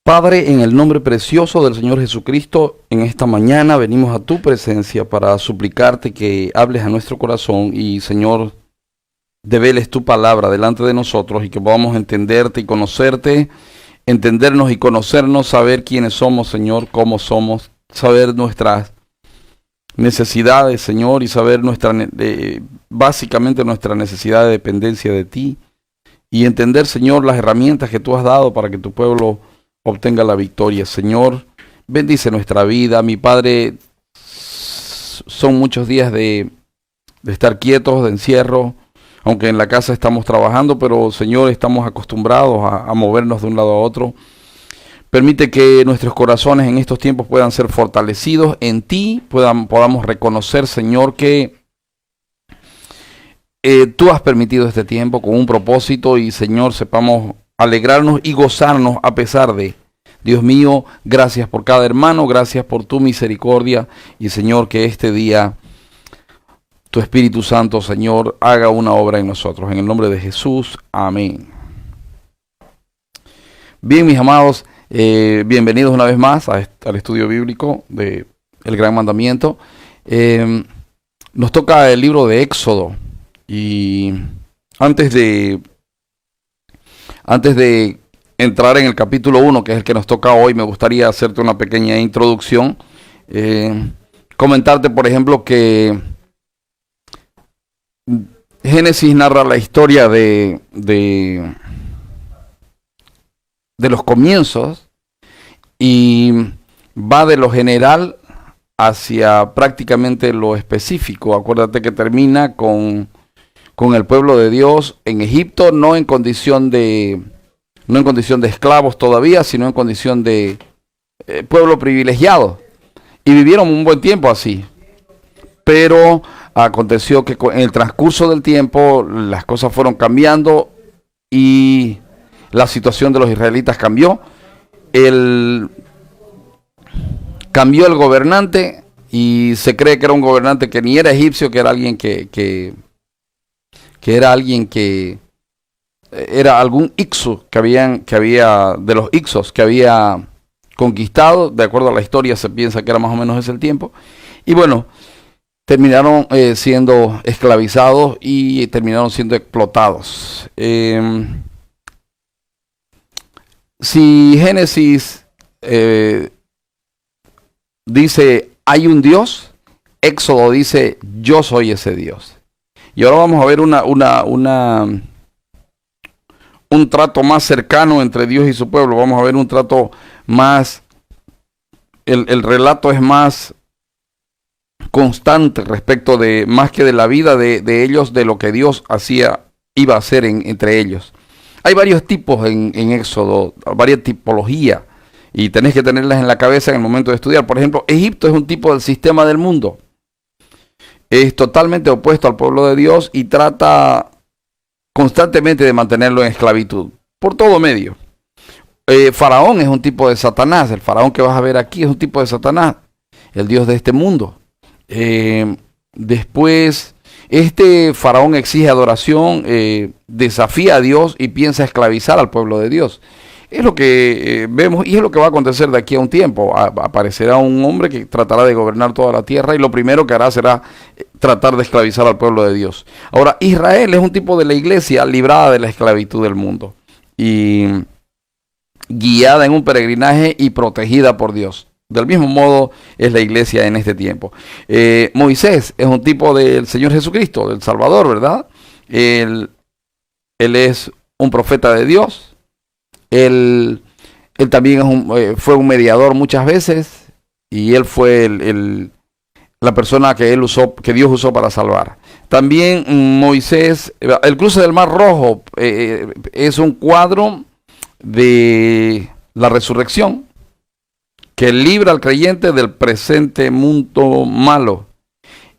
Padre, en el nombre precioso del Señor Jesucristo, en esta mañana venimos a tu presencia para suplicarte que hables a nuestro corazón y, Señor, develes tu palabra delante de nosotros y que podamos entenderte y conocerte, entendernos y conocernos, saber quiénes somos, Señor, cómo somos, saber nuestras necesidades, Señor, y saber básicamente nuestra necesidad de dependencia de ti y entender, Señor, las herramientas que tú has dado para que tu pueblo obtenga la victoria. Señor, bendice nuestra vida. Mi Padre, son muchos días de estar quietos, de encierro, aunque en la casa estamos trabajando, pero Señor, estamos acostumbrados a movernos de un lado a otro. Permite que nuestros corazones en estos tiempos puedan ser fortalecidos en ti, podamos reconocer, Señor, que tú has permitido este tiempo con un propósito y, Señor, sepamos alegrarnos y gozarnos a pesar de. Dios mío, gracias por cada hermano, gracias por tu misericordia y, Señor, que este día tu Espíritu Santo, Señor, haga una obra en nosotros. En el nombre de Jesús, amén. Bien, mis amados, bienvenidos una vez más al estudio bíblico de El Gran Mandamiento. Nos toca el libro de Éxodo y antes de entrar en el capítulo 1, que es el que nos toca hoy, me gustaría hacerte una pequeña introducción. Comentarte, por ejemplo, que Génesis narra la historia de los comienzos y va de lo general hacia prácticamente lo específico. Acuérdate que termina con el pueblo de Dios en Egipto, no en condición de esclavos todavía, sino en condición de pueblo privilegiado. Y vivieron un buen tiempo así. Pero aconteció que en el transcurso del tiempo las cosas fueron cambiando y la situación de los israelitas cambió. Cambió el gobernante y se cree que era un gobernante que ni era egipcio, que era alguien que era algún Ixo que había de los Ixos que había conquistado. De acuerdo a la historia se piensa que era más o menos ese el tiempo. Y bueno, terminaron siendo esclavizados y terminaron siendo explotados. Si Génesis dice hay un Dios, Éxodo dice yo soy ese Dios. Y ahora vamos a ver un trato más cercano entre Dios y su pueblo. Vamos a ver un trato más, el relato es más constante respecto de, más que de la vida de ellos, de lo que Dios iba a hacer entre ellos. Hay varios tipos en Éxodo, varias tipologías, y tenés que tenerlas en la cabeza en el momento de estudiar. Por ejemplo, Egipto es un tipo del sistema del mundo. Es totalmente opuesto al pueblo de Dios y trata constantemente de mantenerlo en esclavitud, por todo medio. Faraón es un tipo de Satanás. El faraón que vas a ver aquí es un tipo de Satanás, el Dios de este mundo. Después, este faraón exige adoración, desafía a Dios y piensa esclavizar al pueblo de Dios. Es lo que vemos y es lo que va a acontecer de aquí a un tiempo. Aparecerá un hombre que tratará de gobernar toda la tierra y lo primero que hará será tratar de esclavizar al pueblo de Dios. Ahora, Israel es un tipo de la iglesia librada de la esclavitud del mundo y guiada en un peregrinaje y protegida por Dios. Del mismo modo es la iglesia en este tiempo. Moisés es un tipo del Señor Jesucristo, del Salvador, ¿verdad? Él es un profeta de Dios. Él también fue un mediador muchas veces y él fue la persona que Dios usó para salvar. También Moisés, el cruce del Mar Rojo es un cuadro de la resurrección que libra al creyente del presente mundo malo.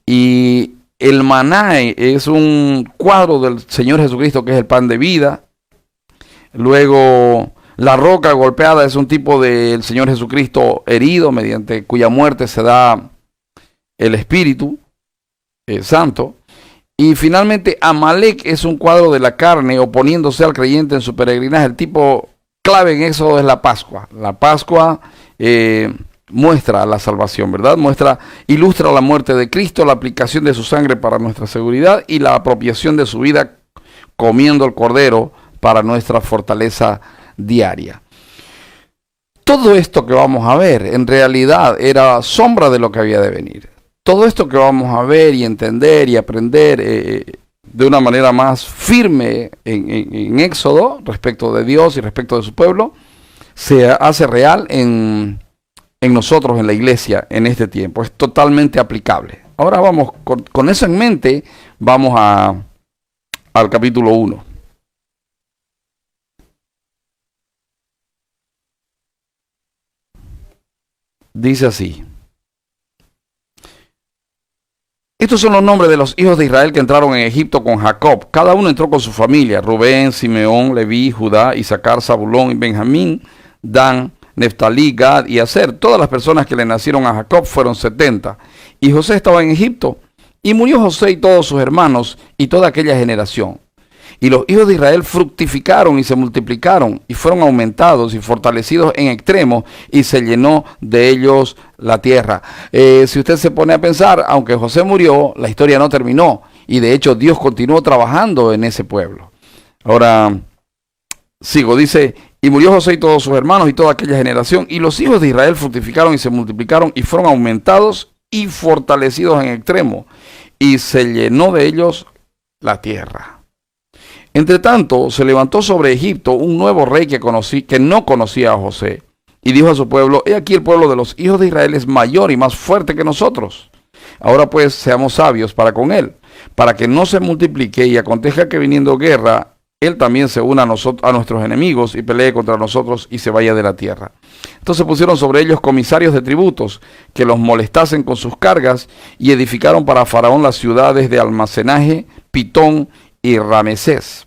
Y el maná es un cuadro del Señor Jesucristo, que es el pan de vida. Luego, la roca golpeada es un tipo del Señor Jesucristo herido, mediante cuya muerte se da el Espíritu Santo. Y finalmente, Amalek es un cuadro de la carne, oponiéndose al creyente en su peregrinaje. El tipo clave en eso es la Pascua. La Pascua muestra la salvación, ¿verdad? Ilustra la muerte de Cristo, la aplicación de su sangre para nuestra seguridad y la apropiación de su vida comiendo el cordero para nuestra fortaleza diaria. Todo esto que vamos a ver en realidad era sombra de lo que había de venir. Todo esto que vamos a ver y entender y aprender de una manera más firme en Éxodo respecto de Dios y respecto de su pueblo, se hace real en nosotros, en la iglesia, en este tiempo. Es totalmente aplicable. Ahora vamos, con eso en mente, vamos al capítulo 1. Dice así. Estos son los nombres de los hijos de Israel que entraron en Egipto con Jacob. Cada uno entró con su familia: Rubén, Simeón, Leví, Judá, Isaacar, Zabulón y Benjamín, Dan, Neftalí, Gad y Aser. Todas las personas que le nacieron a Jacob fueron 70. Y José estaba en Egipto. Y murió José y todos sus hermanos y toda aquella generación. Y los hijos de Israel fructificaron y se multiplicaron y fueron aumentados y fortalecidos en extremo y se llenó de ellos la tierra. Si usted se pone a pensar, aunque José murió, la historia no terminó y de hecho Dios continuó trabajando en ese pueblo. Ahora, sigo, dice, y murió José y todos sus hermanos y toda aquella generación y los hijos de Israel fructificaron y se multiplicaron y fueron aumentados y fortalecidos en extremo y se llenó de ellos la tierra. Entre tanto, se levantó sobre Egipto un nuevo rey que no conocía a José, y dijo a su pueblo: he aquí el pueblo de los hijos de Israel es mayor y más fuerte que nosotros. Ahora pues seamos sabios para con él, para que no se multiplique y acontezca que viniendo guerra, él también se una a nuestros enemigos y pelee contra nosotros y se vaya de la tierra. Entonces pusieron sobre ellos comisarios de tributos que los molestasen con sus cargas y edificaron para Faraón las ciudades de almacenaje, Pitón y Ramesés.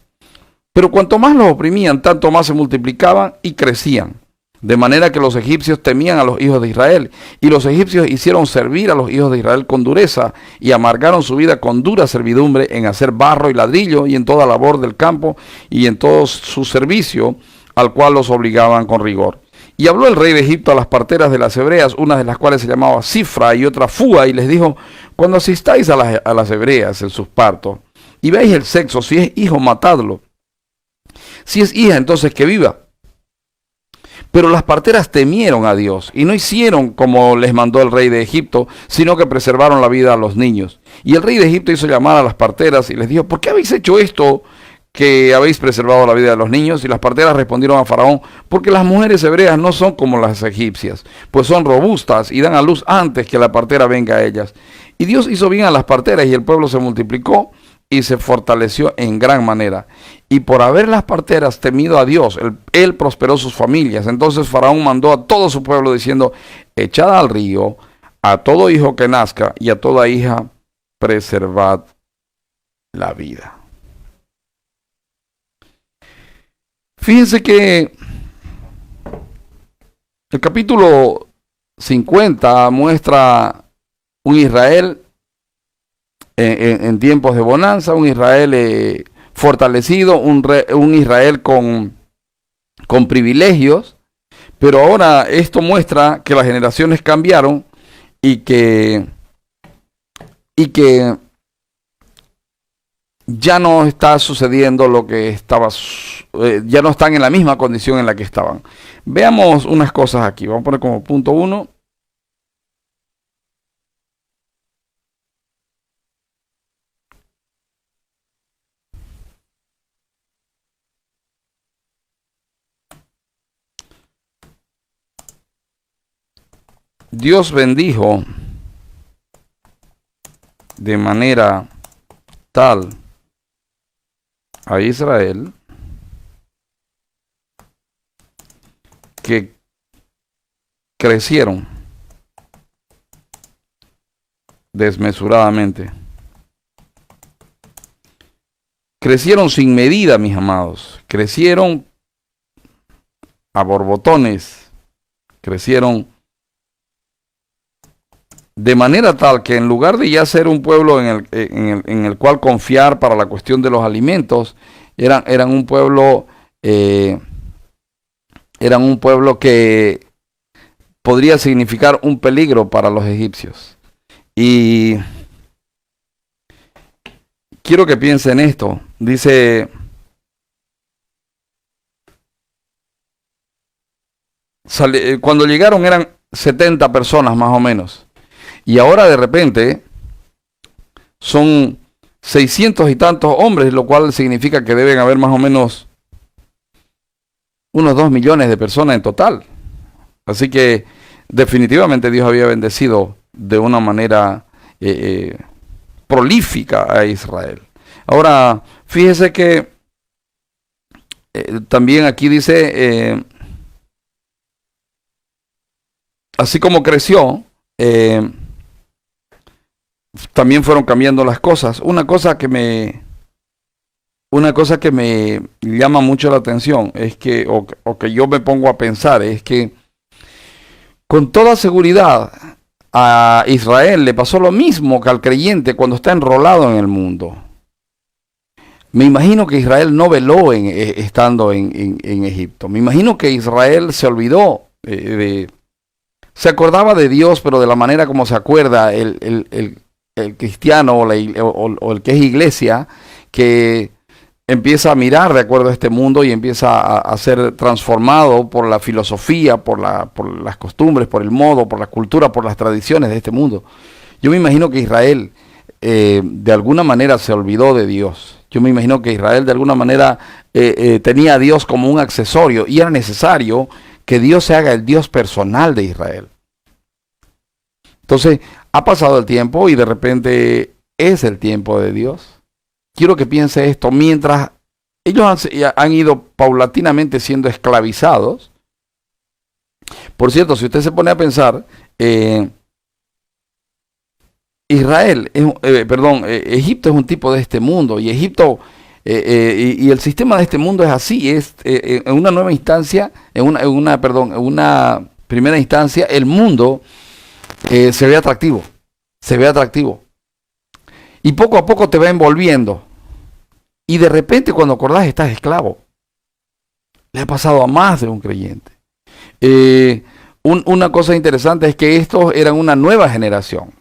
Pero cuanto más los oprimían, tanto más se multiplicaban y crecían. De manera que los egipcios temían a los hijos de Israel, y los egipcios hicieron servir a los hijos de Israel con dureza, y amargaron su vida con dura servidumbre en hacer barro y ladrillo, y en toda labor del campo, y en todo su servicio, al cual los obligaban con rigor. Y habló el rey de Egipto a las parteras de las hebreas, una de las cuales se llamaba Cifra y otra Fua, y les dijo: cuando asistáis a las hebreas en sus partos, y veis el sexo, si es hijo, matadlo. Si es hija, entonces que viva. Pero las parteras temieron a Dios y no hicieron como les mandó el rey de Egipto, sino que preservaron la vida a los niños. Y el rey de Egipto hizo llamar a las parteras y les dijo: ¿por qué habéis hecho esto, que habéis preservado la vida de los niños? Y las parteras respondieron a Faraón: porque las mujeres hebreas no son como las egipcias, pues son robustas y dan a luz antes que la partera venga a ellas. Y Dios hizo bien a las parteras y el pueblo se multiplicó y se fortaleció en gran manera. Y por haber las parteras temido a Dios, él prosperó sus familias. Entonces Faraón mandó a todo su pueblo diciendo: echad al río a todo hijo que nazca y a toda hija preservad la vida. Fíjense que el capítulo 50 muestra un Israel en tiempos de bonanza, un Israel fortalecido, un Israel con privilegios, pero ahora esto muestra que las generaciones cambiaron y que ya no está sucediendo lo que estaba, ya no están en la misma condición en la que estaban. Veamos unas cosas aquí, vamos a poner como punto 1. Dios bendijo de manera tal a Israel que crecieron desmesuradamente. Crecieron sin medida, mis amados. Crecieron a borbotones. Crecieron de manera tal que en lugar de ya ser un pueblo en el cual confiar para la cuestión de los alimentos, eran un pueblo eran un pueblo que podría significar un peligro para los egipcios. Y quiero que piensen esto. Dice, cuando llegaron eran 70 personas más o menos. Y ahora de repente son 600 y tantos hombres, lo cual significa que deben haber más o menos unos 2 millones de personas en total. Así que definitivamente Dios había bendecido de una manera prolífica a Israel. Ahora, fíjese que también aquí dice, así como creció, también fueron cambiando las cosas. Una cosa que me llama mucho la atención es que, o que yo me pongo a pensar, es que con toda seguridad a Israel le pasó lo mismo que al creyente cuando está enrolado en el mundo. Me imagino que Israel no veló estando en Egipto. Me imagino que Israel se olvidó se acordaba de Dios, pero de la manera como se acuerda el cristiano o el que es iglesia, que empieza a mirar de acuerdo a este mundo y empieza a ser transformado por la filosofía, por las costumbres, por el modo, por la cultura, por las tradiciones de este mundo. Yo me imagino que Israel de alguna manera se olvidó de Dios. Yo me imagino que Israel de alguna manera tenía a Dios como un accesorio y era necesario que Dios se haga el Dios personal de Israel. Entonces, ha pasado el tiempo y de repente es el tiempo de Dios. Quiero que piense esto, mientras ellos han ido paulatinamente siendo esclavizados. Por cierto, si usted se pone a pensar, Egipto es un tipo de este mundo y Egipto y el sistema de este mundo es así, es en una nueva instancia, en una primera instancia, el mundo se ve atractivo, y poco a poco te va envolviendo, y de repente cuando acordás estás esclavo. Le ha pasado a más de un creyente. Una cosa interesante es que estos eran una nueva generación.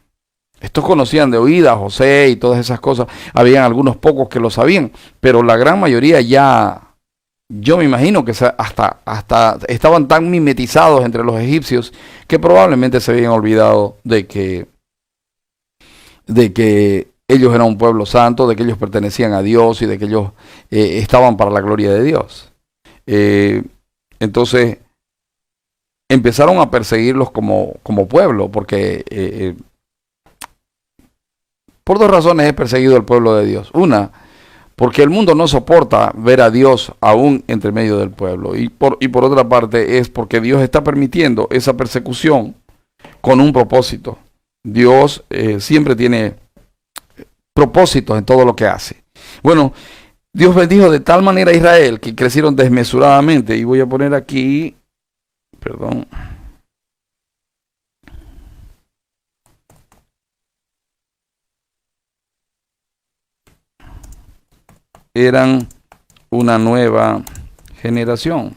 Estos conocían de oídas a José y todas esas cosas. Habían algunos pocos que lo sabían, pero la gran mayoría ya, yo me imagino que hasta estaban tan mimetizados entre los egipcios que probablemente se habían olvidado de que ellos eran un pueblo santo, de que ellos pertenecían a Dios y de que ellos estaban para la gloria de Dios. Entonces empezaron a perseguirlos como pueblo, porque por dos razones es perseguido el pueblo de Dios. Una, porque el mundo no soporta ver a Dios aún entre medio del pueblo. Y por otra parte es porque Dios está permitiendo esa persecución con un propósito. Dios siempre tiene propósitos en todo lo que hace. Bueno, Dios bendijo de tal manera a Israel que crecieron desmesuradamente. Y voy a poner aquí, perdón. Eran una nueva generación.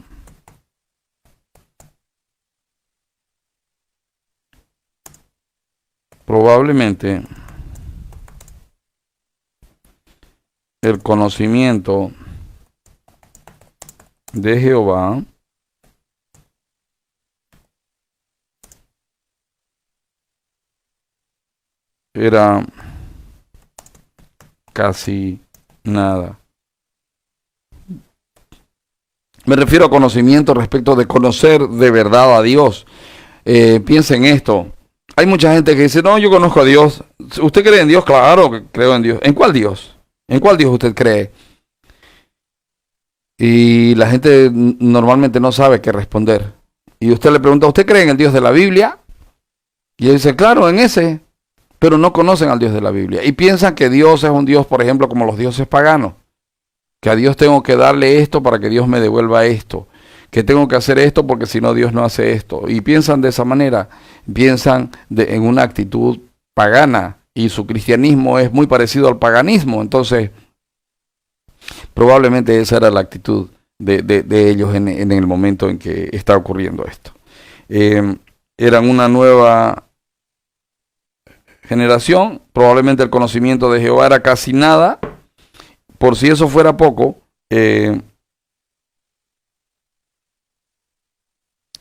Probablemente el conocimiento de Jehová era casi nada. Me refiero a conocimiento respecto de conocer de verdad a Dios. Piensen en esto. Hay mucha gente que dice, no, yo conozco a Dios. ¿Usted cree en Dios? Claro que creo en Dios. ¿En cuál Dios? ¿En cuál Dios usted cree? Y la gente normalmente no sabe qué responder. Y usted le pregunta, ¿usted cree en el Dios de la Biblia? Y él dice, claro, en ese. Pero no conocen al Dios de la Biblia. Y piensan que Dios es un Dios, por ejemplo, como los dioses paganos. Que a Dios tengo que darle esto para que Dios me devuelva esto. Que tengo que hacer esto porque si no Dios no hace esto. Y piensan de esa manera. Piensan en una actitud pagana. Y su cristianismo es muy parecido al paganismo. Entonces, probablemente esa era la actitud de ellos en el momento en que está ocurriendo esto. Eran una nueva generación, probablemente el conocimiento de Jehová era casi nada. Por si eso fuera poco,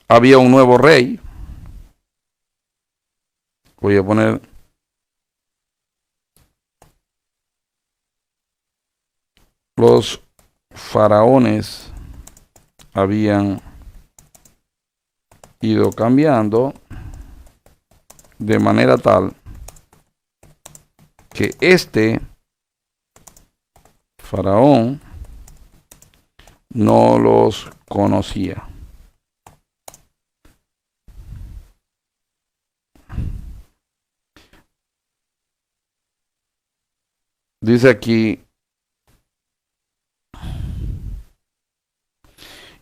había un nuevo rey. Voy a poner los faraones habían ido cambiando de manera tal que este faraón no los conocía. Dice aquí,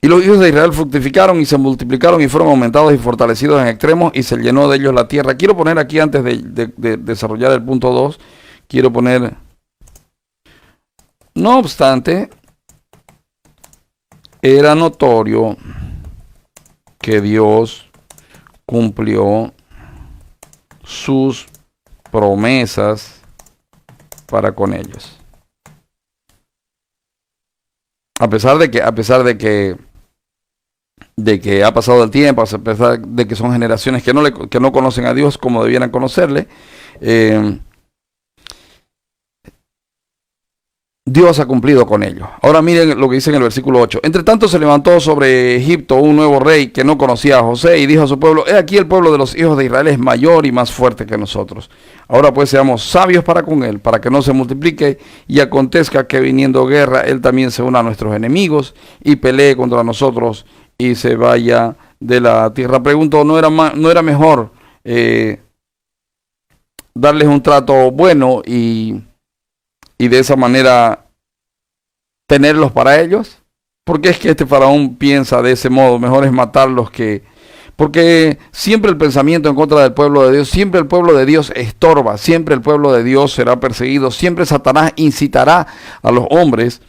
y los hijos de Israel fructificaron y se multiplicaron y fueron aumentados y fortalecidos en extremos y se llenó de ellos la tierra. Quiero poner aquí, antes de desarrollar el punto 2, quiero poner, no obstante, era notorio que Dios cumplió sus promesas para con ellos. A pesar de que ha pasado el tiempo, a pesar de que son generaciones que no conocen a Dios como debieran conocerle, Dios ha cumplido con ellos. Ahora miren lo que dice en el versículo 8. Entre tanto se levantó sobre Egipto un nuevo rey que no conocía a José y dijo a su pueblo: he aquí el pueblo de los hijos de Israel es mayor y más fuerte que nosotros. Ahora pues seamos sabios para con él, para que no se multiplique y acontezca que viniendo guerra él también se una a nuestros enemigos y pelee contra nosotros y se vaya de la tierra. Pregunto, ¿no era mejor darles un trato bueno y de esa manera tenerlos para ellos? ¿Por qué es que este faraón piensa de ese modo? Mejor es matarlos que... Porque siempre el pensamiento en contra del pueblo de Dios, siempre el pueblo de Dios estorba, siempre el pueblo de Dios será perseguido, siempre Satanás incitará a los hombres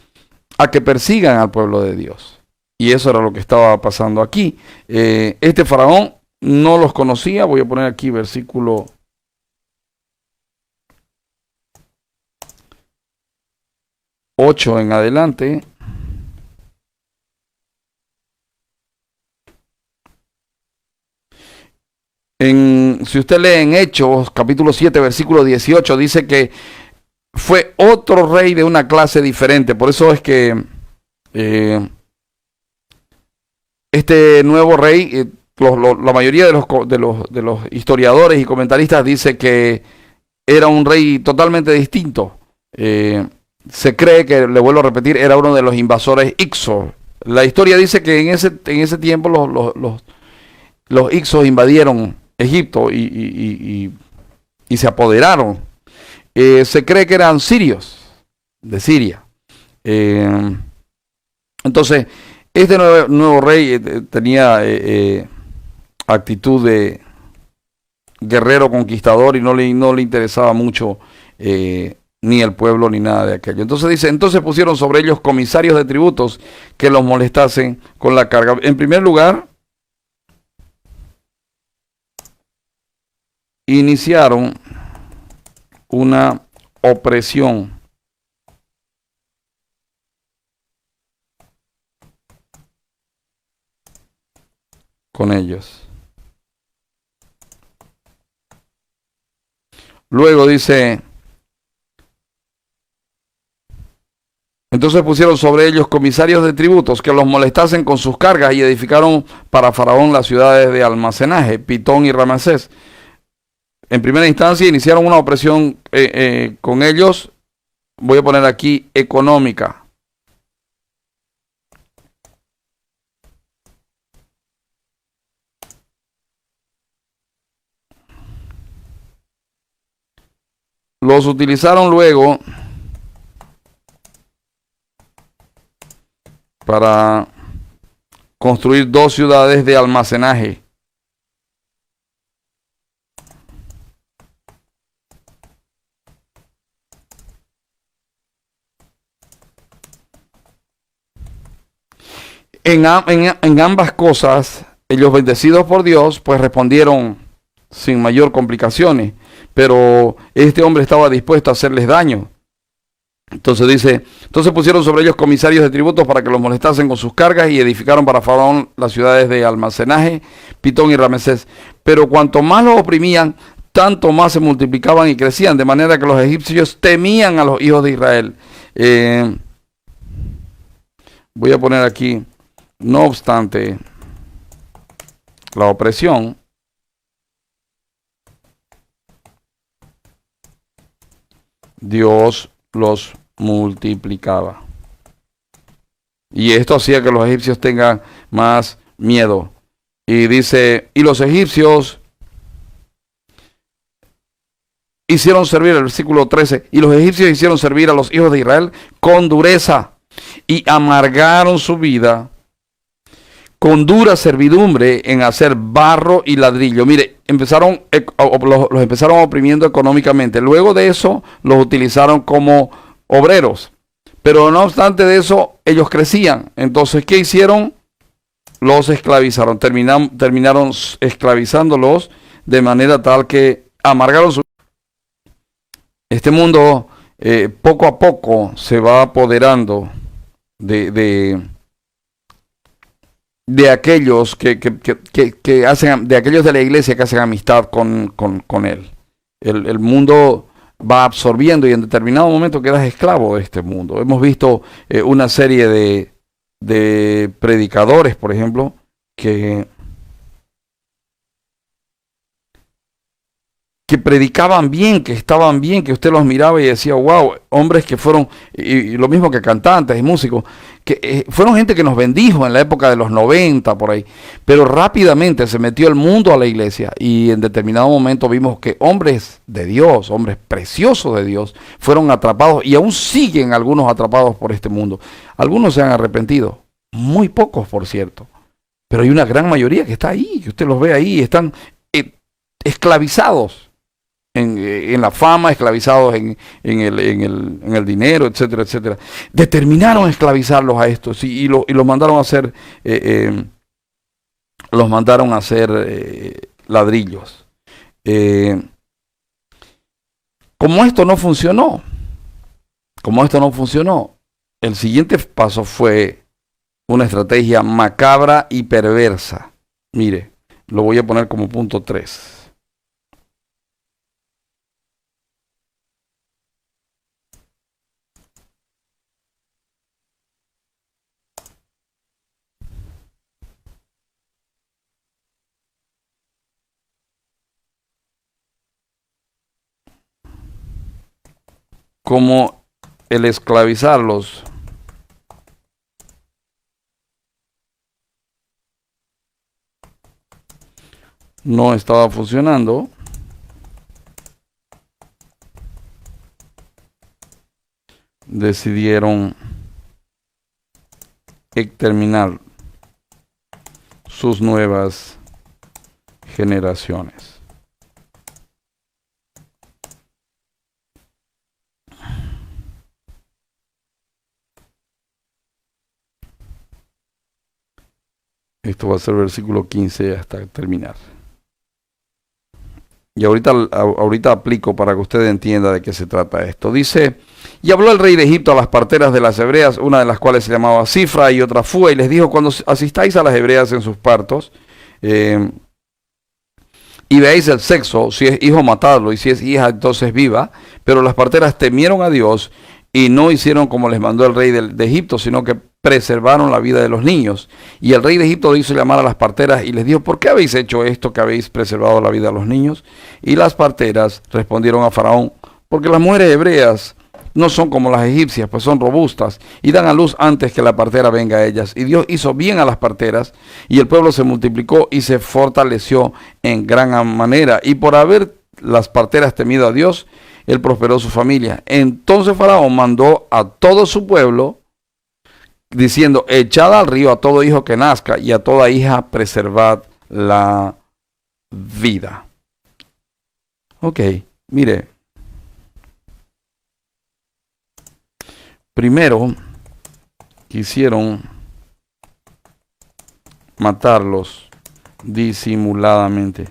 a que persigan al pueblo de Dios. Y eso era lo que estaba pasando aquí. Este faraón no los conocía. Voy a poner aquí versículo 8 en adelante. Si usted lee en Hechos, capítulo 7, versículo 18, dice que fue otro rey de una clase diferente. Por eso es que este nuevo rey, la mayoría de los historiadores y comentaristas dice que era un rey totalmente distinto. Se cree que, le vuelvo a repetir, era uno de los invasores Hyksos. La historia dice que en ese tiempo los Hyksos invadieron Egipto y se apoderaron. Se cree que eran sirios, de Siria. Entonces, este nuevo rey tenía actitud de guerrero conquistador y no le interesaba mucho ni el pueblo ni nada de aquello. Entonces dice, entonces pusieron sobre ellos comisarios de tributos que los molestasen con la carga. En primer lugar, iniciaron una opresión con ellos. Luego dice, entonces pusieron sobre ellos comisarios de tributos que los molestasen con sus cargas y edificaron para Faraón las ciudades de almacenaje, Pitón y Ramsés. En primera instancia iniciaron una opresión con ellos, voy a poner aquí económica. Los utilizaron luego para construir 2 ciudades de almacenaje. En ambas cosas, ellos bendecidos por Dios, pues respondieron sin mayor complicaciones, pero este hombre estaba dispuesto a hacerles daño. Entonces dice, entonces pusieron sobre ellos comisarios de tributos para que los molestasen con sus cargas y edificaron para Faraón las ciudades de almacenaje, Pitón y Ramesés. Pero cuanto más los oprimían, tanto más se multiplicaban y crecían, de manera que los egipcios temían a los hijos de Israel. Voy a poner aquí, no obstante la opresión, Dios los multiplicaba. Y esto hacía que los egipcios tengan más miedo. Y dice, y los egipcios hicieron servir, el versículo 13, y los egipcios hicieron servir a los hijos de Israel con dureza y amargaron su vida con dura servidumbre en hacer barro y ladrillo. Mire, los empezaron oprimiendo económicamente. Luego de eso, los utilizaron como obreros. Pero no obstante de eso, ellos crecían. Entonces, ¿qué hicieron? Los esclavizaron. Terminaron esclavizándolos de manera tal que amargaron su vida. Este mundo poco a poco se va apoderando de aquellos que hacen, de aquellos de la iglesia que hacen amistad con él. El mundo va absorbiendo y en determinado momento quedas esclavo de este mundo. Hemos visto una serie de predicadores, por ejemplo, que predicaban bien, que estaban bien, que usted los miraba y decía, wow, hombres que fueron, y lo mismo que cantantes y músicos, que fueron gente que nos bendijo en la época de los 90 por ahí, pero rápidamente se metió el mundo a la iglesia y en determinado momento vimos que hombres de Dios, hombres preciosos de Dios, fueron atrapados y aún siguen algunos atrapados por este mundo. Algunos se han arrepentido, muy pocos por cierto, pero hay una gran mayoría que está ahí, que usted los ve ahí, están esclavizados en la fama, esclavizados en el dinero, etcétera, etcétera. Determinaron esclavizarlos a estos y los mandaron a hacer ladrillos. Como esto no funcionó, el siguiente paso fue una estrategia macabra y perversa. Mire, lo voy a poner como punto 3. Como el esclavizarlos no estaba funcionando, decidieron exterminar sus nuevas generaciones. Esto va a ser versículo 15 hasta terminar. Y ahorita aplico para que usted entienda de qué se trata esto. Dice, y habló el rey de Egipto a las parteras de las hebreas, una de las cuales se llamaba Cifra y otra Fua, y les dijo, cuando asistáis a las hebreas en sus partos, y veáis el sexo, si es hijo matadlo, y si es hija entonces viva. Pero las parteras temieron a Dios y no hicieron como les mandó el rey de Egipto, sino que preservaron la vida de los niños. Y el rey de Egipto hizo llamar a las parteras y les dijo, ¿por qué habéis hecho esto, que habéis preservado la vida de los niños? Y las parteras respondieron a Faraón, porque las mujeres hebreas no son como las egipcias, pues son robustas y dan a luz antes que la partera venga a ellas. Y Dios hizo bien a las parteras y el pueblo se multiplicó y se fortaleció en gran manera. Y por haber las parteras temido a Dios, él prosperó su familia. Entonces Faraón mandó a todo su pueblo, diciendo, echad al río a todo hijo que nazca y a toda hija preservad la vida. Ok, mire. Primero quisieron matarlos disimuladamente.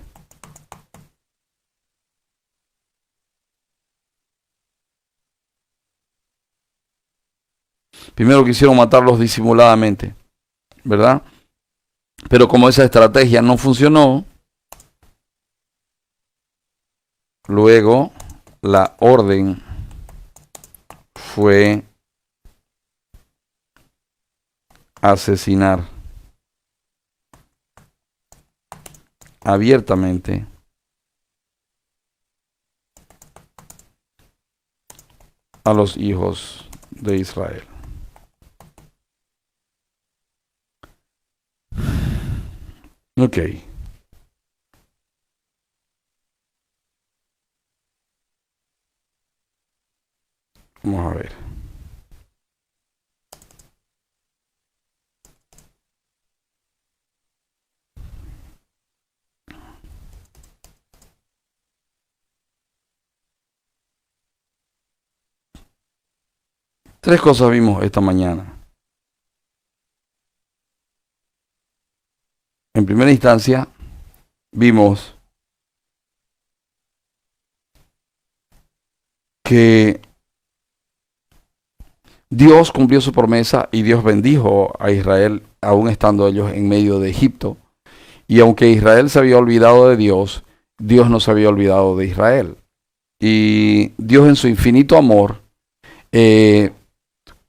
Primero quisieron matarlos disimuladamente, ¿verdad? Pero como esa estrategia no funcionó, luego la orden fue asesinar abiertamente a los hijos de Israel. Ok. Vamos a ver. Tres cosas vimos esta mañana. En primera instancia, vimos que Dios cumplió su promesa y Dios bendijo a Israel, aún estando ellos en medio de Egipto. Y aunque Israel se había olvidado de Dios, Dios no se había olvidado de Israel. Y Dios en su infinito amor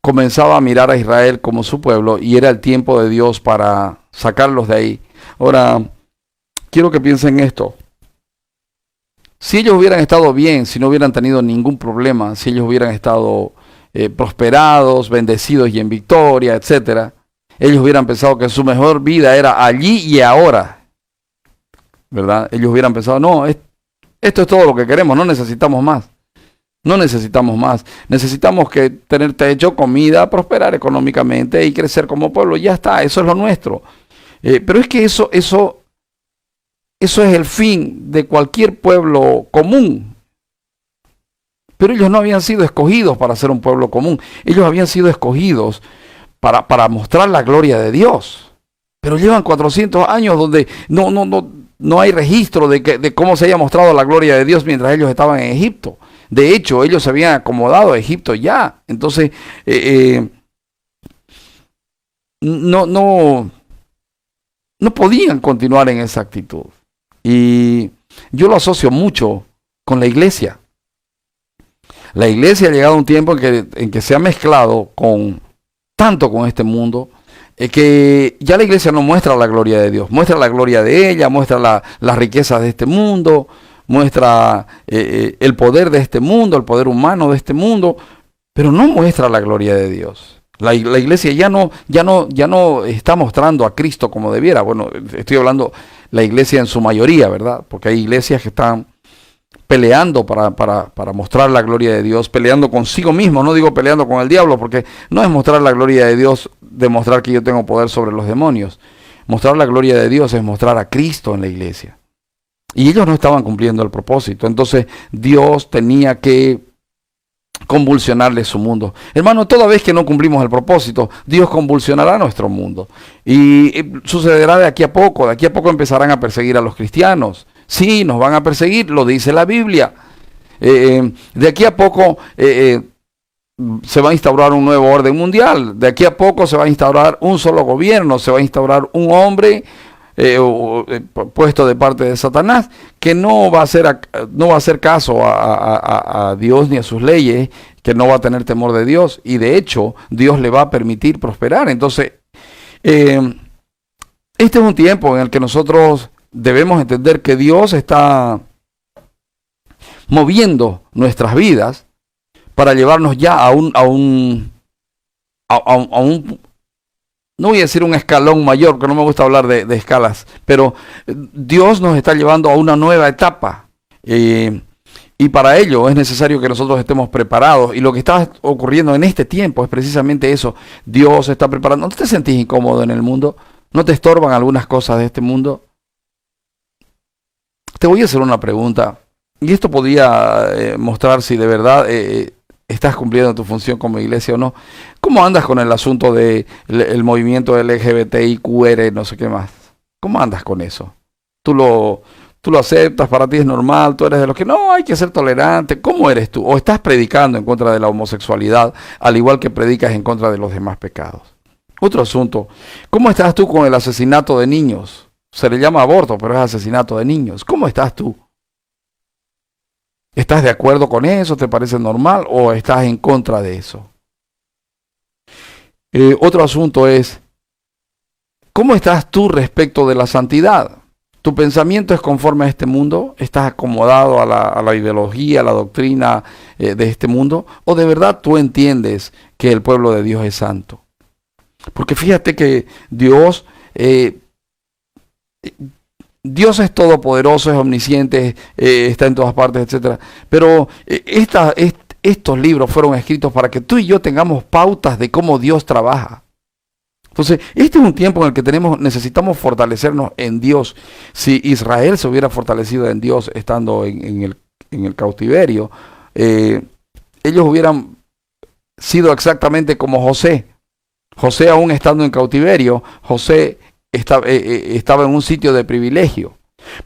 comenzaba a mirar a Israel como su pueblo y era el tiempo de Dios para sacarlos de ahí. Ahora, quiero que piensen esto. Si ellos hubieran estado bien, si no hubieran tenido ningún problema, si ellos hubieran estado prosperados, bendecidos y en victoria, etcétera, ellos hubieran pensado que su mejor vida era allí y ahora, ¿verdad? Ellos hubieran pensado, no, esto es todo lo que queremos, no necesitamos más. No necesitamos más. Necesitamos que tener techo, comida, prosperar económicamente y crecer como pueblo. Ya está, eso es lo nuestro. Pero es que eso es el fin de cualquier pueblo común. Pero ellos no habían sido escogidos para ser un pueblo común. Ellos habían sido escogidos para mostrar la gloria de Dios. Pero llevan 400 años donde no hay registro de cómo se haya mostrado la gloria de Dios mientras ellos estaban en Egipto. De hecho, ellos se habían acomodado a Egipto ya. Entonces, no podían continuar en esa actitud. Y yo lo asocio mucho con la iglesia. La iglesia ha llegado a un tiempo en que se ha mezclado tanto con este mundo, que ya la iglesia no muestra la gloria de Dios, muestra la gloria de ella, muestra las riquezas de este mundo, muestra el poder de este mundo, el poder humano de este mundo, pero no muestra la gloria de Dios. La iglesia ya no está mostrando a Cristo como debiera. Bueno, estoy hablando la iglesia en su mayoría, ¿verdad? Porque hay iglesias que están peleando para mostrar la gloria de Dios, peleando consigo mismo, no digo peleando con el diablo, porque no es mostrar la gloria de Dios, demostrar que yo tengo poder sobre los demonios. Mostrar la gloria de Dios es mostrar a Cristo en la iglesia. Y ellos no estaban cumpliendo el propósito. Entonces Dios tenía que convulsionarle su mundo. Hermano, toda vez que no cumplimos el propósito, Dios convulsionará nuestro mundo. Y sucederá de aquí a poco. De aquí a poco empezarán a perseguir a los cristianos. Sí, nos van a perseguir, lo dice la Biblia. De aquí a poco se va a instaurar un nuevo orden mundial. De aquí a poco se va a instaurar un solo gobierno. Se va a instaurar un hombre puesto de parte de Satanás, que no va a hacer caso a Dios ni a sus leyes, que no va a tener temor de Dios, y de hecho Dios le va a permitir prosperar. Entonces, este es un tiempo en el que nosotros debemos entender que Dios está moviendo nuestras vidas para llevarnos ya a un no voy a decir un escalón mayor, porque no me gusta hablar de escalas, pero Dios nos está llevando a una nueva etapa. Y para ello es necesario que nosotros estemos preparados. Y lo que está ocurriendo en este tiempo es precisamente eso. Dios está preparando. ¿No te sentís incómodo en el mundo? ¿No te estorban algunas cosas de este mundo? Te voy a hacer una pregunta. Y esto podría mostrar si de verdad ¿Estás cumpliendo tu función como iglesia o no? ¿Cómo andas con el asunto del movimiento LGBTIQR, no sé qué más? ¿Cómo andas con eso? Tú lo aceptas, para ti es normal, tú eres de los que no, hay que ser tolerante. ¿Cómo eres tú? ¿O estás predicando en contra de la homosexualidad, al igual que predicas en contra de los demás pecados? Otro asunto, ¿cómo estás tú con el asesinato de niños? Se le llama aborto, pero es asesinato de niños. ¿Cómo estás tú? ¿Estás de acuerdo con eso? ¿Te parece normal o estás en contra de eso? Otro asunto es, ¿cómo estás tú respecto de la santidad? ¿Tu pensamiento es conforme a este mundo? ¿Estás acomodado a la ideología, a la doctrina de este mundo? ¿O de verdad tú entiendes que el pueblo de Dios es santo? Porque fíjate que Dios es todopoderoso, es omnisciente, está en todas partes, etcétera. Pero estos libros fueron escritos para que tú y yo tengamos pautas de cómo Dios trabaja. Entonces, este es un tiempo en el que necesitamos fortalecernos en Dios. Si Israel se hubiera fortalecido en Dios estando en el cautiverio, ellos hubieran sido exactamente como José. José, aún estando en cautiverio, José estaba en un sitio de privilegio.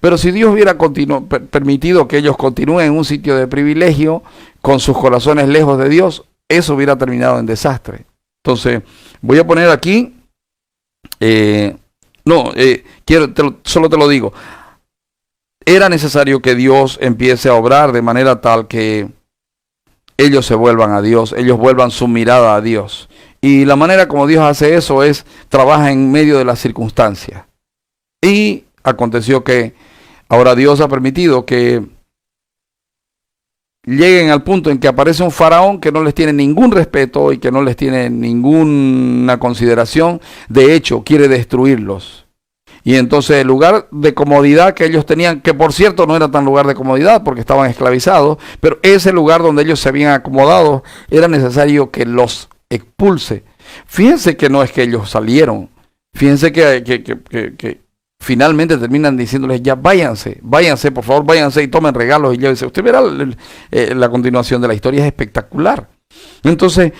Pero si Dios hubiera permitido que ellos continúen en un sitio de privilegio, con sus corazones lejos de Dios, eso hubiera terminado en desastre. Entonces, voy a poner aquí, solo te lo digo, era necesario que Dios empiece a obrar de manera tal que ellos se vuelvan a Dios, ellos vuelvan su mirada a Dios. Y la manera como Dios hace eso es, trabaja en medio de las circunstancias. Y aconteció que ahora Dios ha permitido que lleguen al punto en que aparece un faraón que no les tiene ningún respeto y que no les tiene ninguna consideración. De hecho, quiere destruirlos. Y entonces el lugar de comodidad que ellos tenían, que por cierto no era tan lugar de comodidad porque estaban esclavizados, pero ese lugar donde ellos se habían acomodado, era necesario que los expulse. Fíjense que no es que ellos salieron. Fíjense que finalmente terminan diciéndoles, ya váyanse, por favor, váyanse y tomen regalos y llévense. Usted verá la continuación de la historia, es espectacular. Entonces,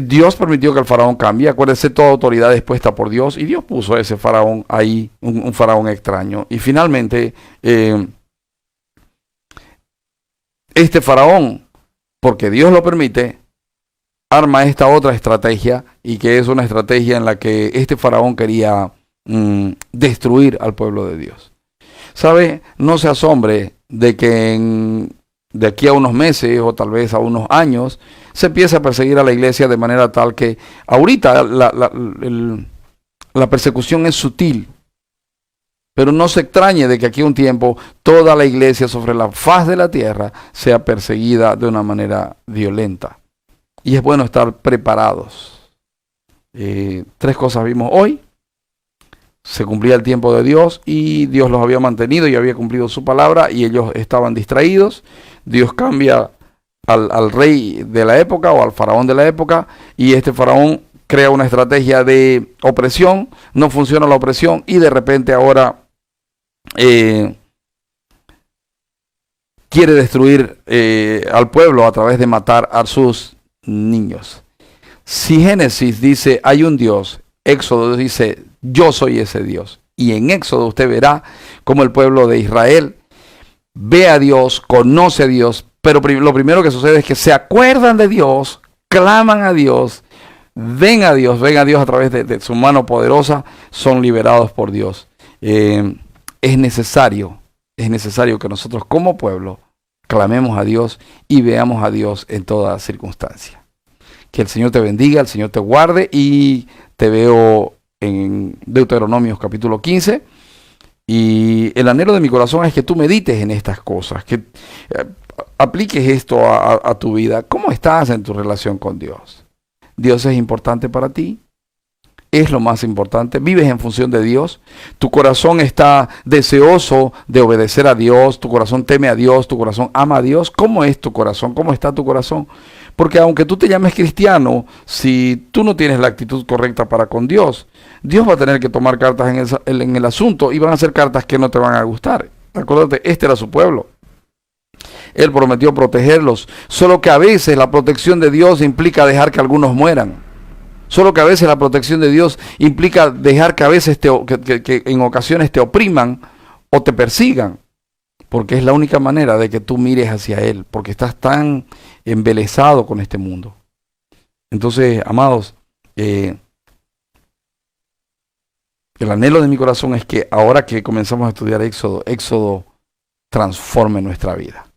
Dios permitió que el faraón cambie. Acuérdense, toda autoridad es puesta por Dios y Dios puso a ese faraón ahí, un faraón extraño. Y finalmente, este faraón, porque Dios lo permite, arma esta otra estrategia, y que es una estrategia en la que este faraón quería destruir al pueblo de Dios. ¿Sabe? No se asombre de que de aquí a unos meses o tal vez a unos años se empiece a perseguir a la iglesia de manera tal que ahorita la persecución es sutil, pero no se extrañe de que aquí a un tiempo toda la iglesia sobre la faz de la tierra sea perseguida de una manera violenta. Y es bueno estar preparados. 3 cosas vimos hoy. Se cumplía el tiempo de Dios y Dios los había mantenido y había cumplido su palabra y ellos estaban distraídos. Dios cambia al rey de la época o al faraón de la época y este faraón crea una estrategia de opresión, no funciona la opresión y de repente ahora quiere destruir al pueblo a través de matar a sus niños. Si Génesis dice hay un Dios, Éxodo dice yo soy ese Dios. Y en Éxodo usted verá cómo el pueblo de Israel ve a Dios, conoce a Dios, pero lo primero que sucede es que se acuerdan de Dios, claman a Dios, ven a Dios a través de su mano poderosa, son liberados por Dios. Es necesario que nosotros como pueblo clamemos a Dios y veamos a Dios en toda circunstancia. Que el Señor te bendiga, el Señor te guarde y te veo en Deuteronomios capítulo 15. Y el anhelo de mi corazón es que tú medites en estas cosas, que apliques esto a tu vida. ¿Cómo estás en tu relación con Dios? ¿Dios es importante para ti? ¿Es lo más importante? ¿Vives en función de Dios? ¿Tu corazón está deseoso de obedecer a Dios? ¿Tu corazón teme a Dios? ¿Tu corazón ama a Dios? ¿Cómo es tu corazón? ¿Cómo está tu corazón? Porque aunque tú te llames cristiano, si tú no tienes la actitud correcta para con Dios, Dios va a tener que tomar cartas en el asunto y van a ser cartas que no te van a gustar. Acuérdate, este era su pueblo. Él prometió protegerlos. Solo que a veces la protección de Dios implica dejar que algunos mueran. Solo que a veces la protección de Dios implica dejar que a veces que en ocasiones te opriman o te persigan. Porque es la única manera de que tú mires hacia Él. Porque estás tan embelesado con este mundo. Entonces, amados, el anhelo de mi corazón es que ahora que comenzamos a estudiar Éxodo transforme nuestra vida.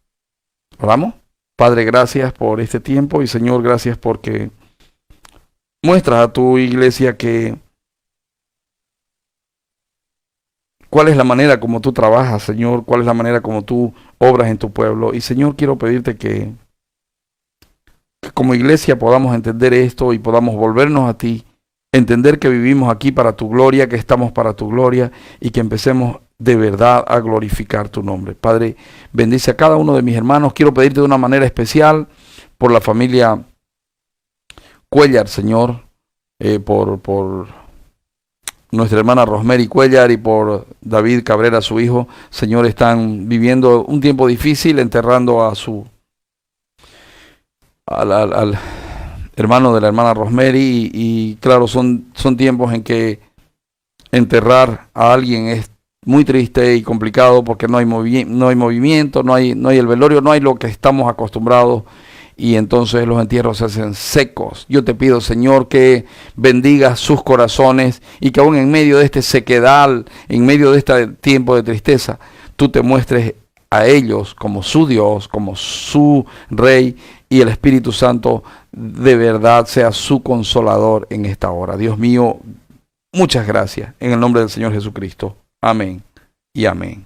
¿Oramos? Padre, gracias por este tiempo y Señor, gracias porque muestras a tu iglesia que cuál es la manera como tú trabajas, Señor, cuál es la manera como tú obras en tu pueblo. Y Señor, quiero pedirte que como iglesia podamos entender esto y podamos volvernos a ti, entender que vivimos aquí para tu gloria, que estamos para tu gloria y que empecemos de verdad a glorificar tu nombre. Padre, bendice a cada uno de mis hermanos. Quiero pedirte de una manera especial por la familia Cuellar, Señor, por nuestra hermana Rosemary Cuellar y por David Cabrera, su hijo. Señor, están viviendo un tiempo difícil enterrando a al hermano de la hermana Rosemary y claro, son tiempos en que enterrar a alguien es muy triste y complicado porque no hay movimiento, no hay el velorio, no hay lo que estamos acostumbrados y entonces los entierros se hacen secos. Yo te pido, Señor, que bendigas sus corazones y que aún en medio de este sequedal, en medio de este tiempo de tristeza, tú te muestres a ellos como su Dios, como su Rey, y el Espíritu Santo de verdad sea su consolador en esta hora. Dios mío, muchas gracias en el nombre del Señor Jesucristo. Amén y amén.